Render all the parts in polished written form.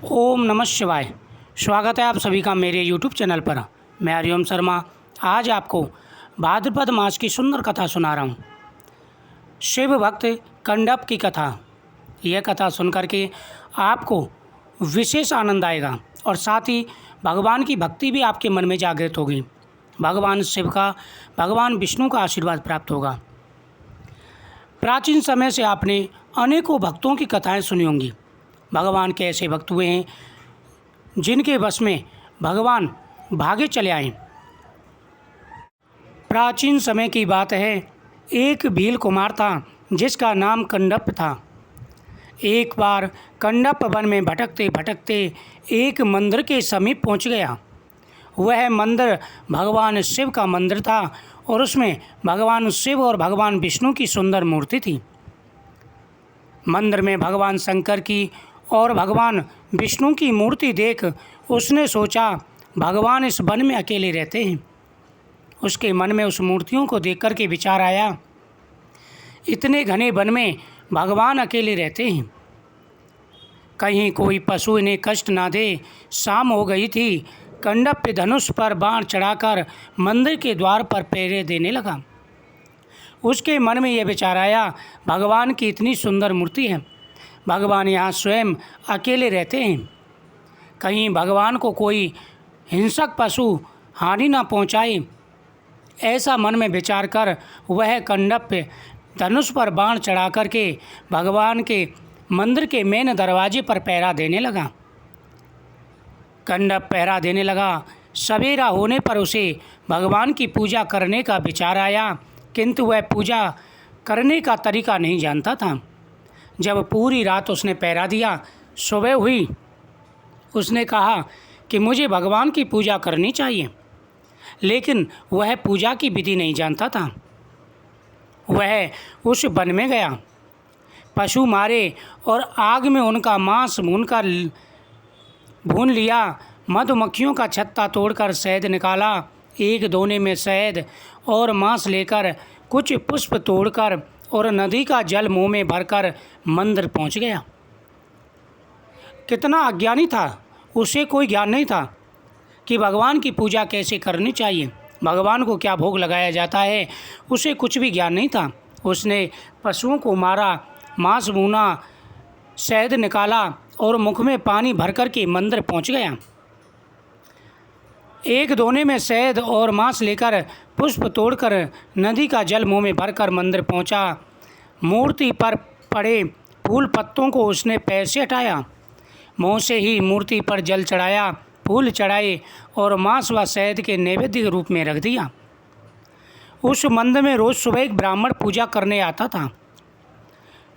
ओम नमः शिवाय। स्वागत है आप सभी का मेरे यूट्यूब चैनल पर। मैं हरिओम शर्मा आज आपको भाद्रपद मास की सुंदर कथा सुना रहा हूँ। शिव भक्त कंडप की कथा। यह कथा सुनकर के आपको विशेष आनंद आएगा और साथ ही भगवान की भक्ति भी आपके मन में जागृत होगी। भगवान शिव का, भगवान विष्णु का आशीर्वाद प्राप्त होगा। प्राचीन समय से आपने अनेकों भक्तों की कथाएं सुनी होंगी। भगवान के ऐसे भक्त हुए हैं जिनके वश में भगवान भागे चले आए। प्राचीन समय की बात है, एक भील कुमार था जिसका नाम कंडप था। एक बार कंडप वन में भटकते भटकते एक मंदिर के समीप पहुंच गया। वह मंदिर भगवान शिव का मंदिर था और उसमें भगवान शिव और भगवान विष्णु की सुंदर मूर्ति थी। मंदिर में भगवान शंकर की और भगवान विष्णु की मूर्ति देख उसने सोचा, भगवान इस वन में अकेले रहते हैं। उसके मन में उस मूर्तियों को देख कर के विचार आया, इतने घने वन में भगवान अकेले रहते हैं, कहीं कोई पशु इन्हें कष्ट ना दे। शाम हो गई थी। कंडप धनुष पर बाण चढ़ाकर मंदिर के द्वार पर पहरे देने लगा। उसके मन में यह विचार आया, भगवान की इतनी सुंदर मूर्ति है, भगवान यहाँ स्वयं अकेले रहते हैं, कहीं भगवान को कोई हिंसक पशु हानि ना पहुँचाए। ऐसा मन में विचार कर वह कंडप धनुष पर बाण चढ़ा कर के भगवान के मंदिर के मेन दरवाजे पर पहरा देने लगा। कंडप पहरा देने लगा। सवेरा होने पर उसे भगवान की पूजा करने का विचार आया, किंतु वह पूजा करने का तरीका नहीं जानता था। जब पूरी रात उसने पहरा दिया, सुबह हुई, उसने कहा कि मुझे भगवान की पूजा करनी चाहिए, लेकिन वह पूजा की विधि नहीं जानता था। वह उस वन में गया, पशु मारे और आग में उनका मांस भून लिया। मधुमक्खियों का छत्ता तोड़कर शहद निकाला। एक दोने में शहद और मांस लेकर कुछ पुष्प तोड़कर और नदी का जल मुंह में भरकर मंदिर पहुंच गया। कितना अज्ञानी था, उसे कोई ज्ञान नहीं था कि भगवान की पूजा कैसे करनी चाहिए, भगवान को क्या भोग लगाया जाता है, उसे कुछ भी ज्ञान नहीं था। उसने पशुओं को मारा, मांस भूना, शहद निकाला और मुख में पानी भर कर के मंदिर पहुंच गया। एक दोने में शहद और मांस लेकर पुष्प तोड़कर नदी का जल मुंह में भरकर मंदिर पहुंचा। मूर्ति पर पड़े फूल पत्तों को उसने पैर से हटाया, मुँह से ही मूर्ति पर जल चढ़ाया, फूल चढ़ाए और मांस व शहद के नैवेद्य के रूप में रख दिया। उस मंदिर में रोज़ सुबह एक ब्राह्मण पूजा करने आता था।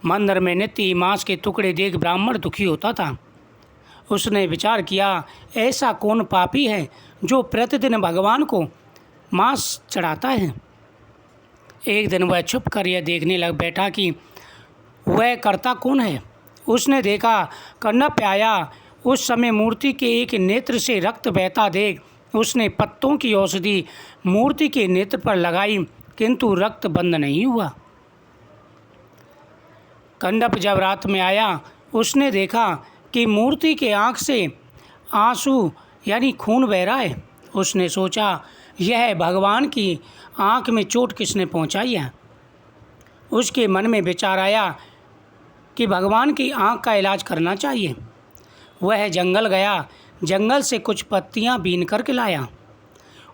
मंदिर में नित्य मांस के टुकड़े देख ब्राह्मण दुखी होता था। उसने विचार किया, ऐसा कौन पापी है जो प्रतिदिन भगवान को मांस चढ़ाता है। एक दिन वह छुप कर यह देखने लग बैठा कि वह करता कौन है। उसने देखा, कंडप आया। उस समय मूर्ति के एक नेत्र से रक्त बहता देख उसने पत्तों की औषधि मूर्ति के नेत्र पर लगाई, किंतु रक्त बंद नहीं हुआ। कंडप जब रात में आया, उसने देखा कि मूर्ति के आँख से आंसू यानी खून बह रहा है। उसने सोचा, यह भगवान की आँख में चोट किसने पहुंचाई है। उसके मन में विचार आया कि भगवान की आँख का इलाज करना चाहिए। वह जंगल गया, जंगल से कुछ पत्तियां बीन करके लाया।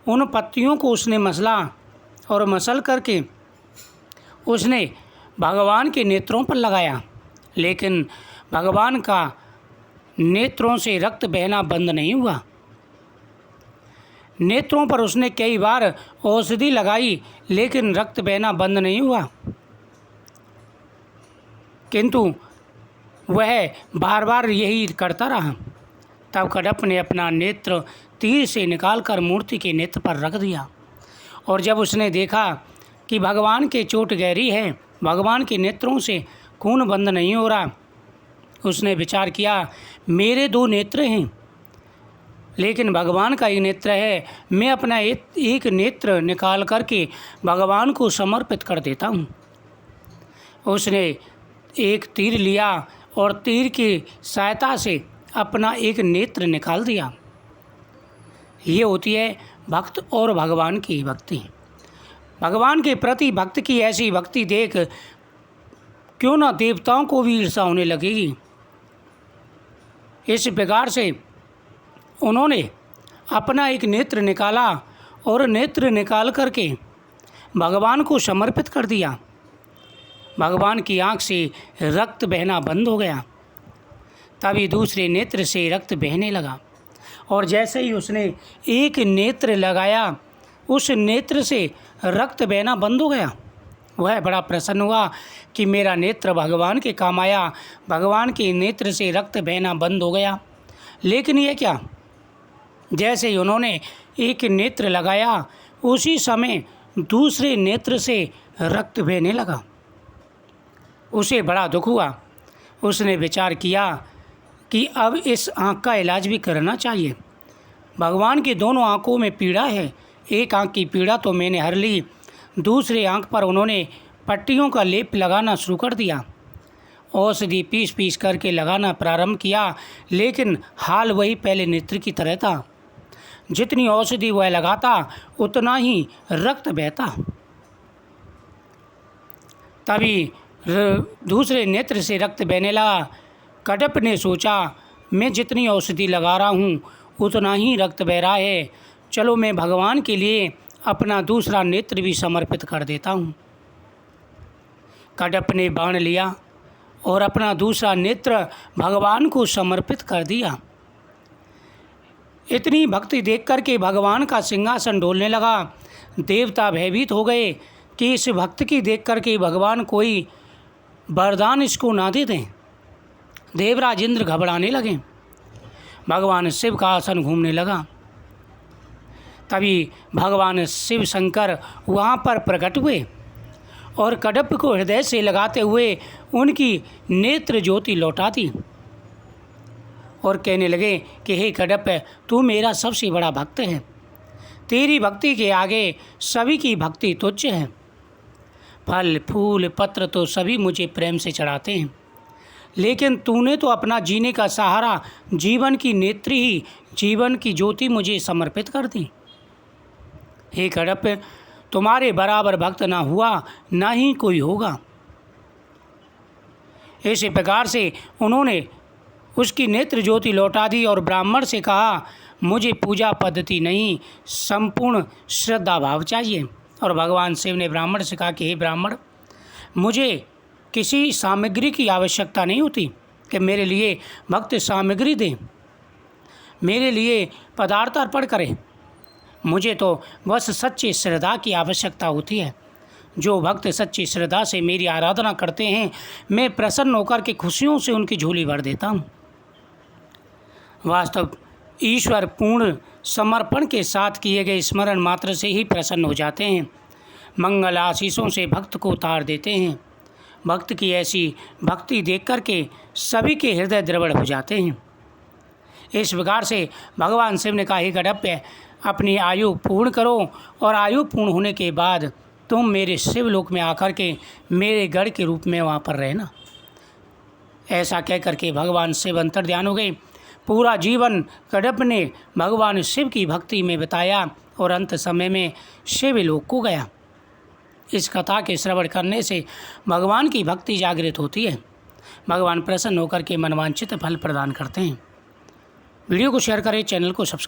उन पत्तियों को उसने मसला और मसल करके उसने भगवान के नेत्रों पर लगाया, लेकिन भगवान का नेत्रों से रक्त बहना बंद नहीं हुआ। नेत्रों पर उसने कई बार औषधि लगाई, लेकिन रक्त बहना बंद नहीं हुआ, किंतु वह बार बार यही करता रहा। तब कंडप ने अपना नेत्र तीर से निकालकर मूर्ति के नेत्र पर रख दिया और जब उसने देखा कि भगवान के चोट गहरी है, भगवान के नेत्रों से खून बंद नहीं हो रहा, उसने विचार किया, मेरे दो नेत्र हैं लेकिन भगवान का एक नेत्र है, मैं अपना एक नेत्र निकाल करके भगवान को समर्पित कर देता हूँ। उसने एक तीर लिया और तीर की सहायता से अपना एक नेत्र निकाल दिया। ये होती है भक्त और भगवान की भक्ति। भगवान के प्रति भक्त की ऐसी भक्ति देख क्यों ना देवताओं को भी ईर्ष्या होने लगेगी। इस प्रकार से उन्होंने अपना एक नेत्र निकाला और नेत्र निकाल करके भगवान को समर्पित कर दिया। भगवान की आँख से रक्त बहना बंद हो गया। तभी दूसरे नेत्र से रक्त बहने लगा और जैसे ही उसने एक नेत्र लगाया उस नेत्र से रक्त बहना बंद हो गया। वह बड़ा प्रसन्न हुआ कि मेरा नेत्र भगवान के काम आया। भगवान के नेत्र से रक्त बहना बंद हो गया। लेकिन ये क्या, जैसे ही उन्होंने एक नेत्र लगाया उसी समय दूसरे नेत्र से रक्त बहने लगा। उसे बड़ा दुख हुआ। उसने विचार किया कि अब इस आँख का इलाज भी करना चाहिए। भगवान की दोनों आँखों में पीड़ा है। एक आँख की पीड़ा तो मैंने हर ली, दूसरे आँख पर उन्होंने पट्टियों का लेप लगाना शुरू कर दिया। औषधि पीस पीस करके लगाना प्रारंभ किया, लेकिन हाल वही पहले नेत्र की तरह था। जितनी औषधि वह लगाता उतना ही रक्त बहता। तभी दूसरे नेत्र से रक्त बहने लगा। कटप ने सोचा, मैं जितनी औषधि लगा रहा हूँ उतना ही रक्त बह रहा है, चलो मैं भगवान के लिए अपना दूसरा नेत्र भी समर्पित कर देता हूँ। कटप ने बाण लिया और अपना दूसरा नेत्र भगवान को समर्पित कर दिया। इतनी भक्ति देख कर के भगवान का सिंहासन डोलने लगा। देवता भयभीत हो गए कि इस भक्त की देख कर के भगवान कोई वरदान इसको ना दे दें। देवराज इंद्र घबराने लगे। भगवान शिव का आसन घूमने लगा। तभी भगवान शिव शंकर वहाँ पर प्रकट हुए और कटप को हृदय से लगाते हुए उनकी नेत्र ज्योति लौटा दी और कहने लगे कि हे कटप, तू मेरा सबसे बड़ा भक्त है। तेरी भक्ति के आगे सभी की भक्ति तुच्छ है। फल फूल पत्र तो सभी मुझे प्रेम से चढ़ाते हैं, लेकिन तूने तो अपना जीने का सहारा जीवन की नेत्री ही, जीवन की ज्योति मुझे समर्पित कर दी। हे कटप, तुम्हारे बराबर भक्त ना हुआ, ना ही कोई होगा। इसी प्रकार से उन्होंने उसकी नेत्र ज्योति लौटा दी और ब्राह्मण से कहा, मुझे पूजा पद्धति नहीं, संपूर्ण श्रद्धा भाव चाहिए। और भगवान शिव ने ब्राह्मण से कहा कि हे ब्राह्मण, मुझे किसी सामग्री की आवश्यकता नहीं होती कि मेरे लिए भक्त सामग्री दें, मेरे लिए पदार्थ अर्पण करें। मुझे तो बस सच्ची श्रद्धा की आवश्यकता होती है। जो भक्त सच्ची श्रद्धा से मेरी आराधना करते हैं, मैं प्रसन्न होकर के खुशियों से उनकी झोली भर देता हूँ। वास्तव ईश्वर पूर्ण समर्पण के साथ किए गए स्मरण मात्र से ही प्रसन्न हो जाते हैं। मंगल आशीषों से भक्त को उतार देते हैं। भक्त की ऐसी भक्ति देख कर के सभी के हृदय द्रविड़ हो जाते हैं। इस प्रकार से भगवान शिव ने कहा, हे कटप, अपनी आयु पूर्ण करो और आयु पूर्ण होने के बाद तुम मेरे शिवलोक में आकर के मेरे गढ़ के रूप में वहाँ पर रहना। ऐसा कह कर के भगवान शिव अंतर्ध्यान हो गए। पूरा जीवन कटप ने भगवान शिव की भक्ति में बिताया और अंत समय में शिवलोक को गया। इस कथा के श्रवण करने से भगवान की भक्ति जागृत होती है। भगवान प्रसन्न होकर के मनवांछित फल प्रदान करते हैं। वीडियो को शेयर करें, चैनल को सब्सक्राइब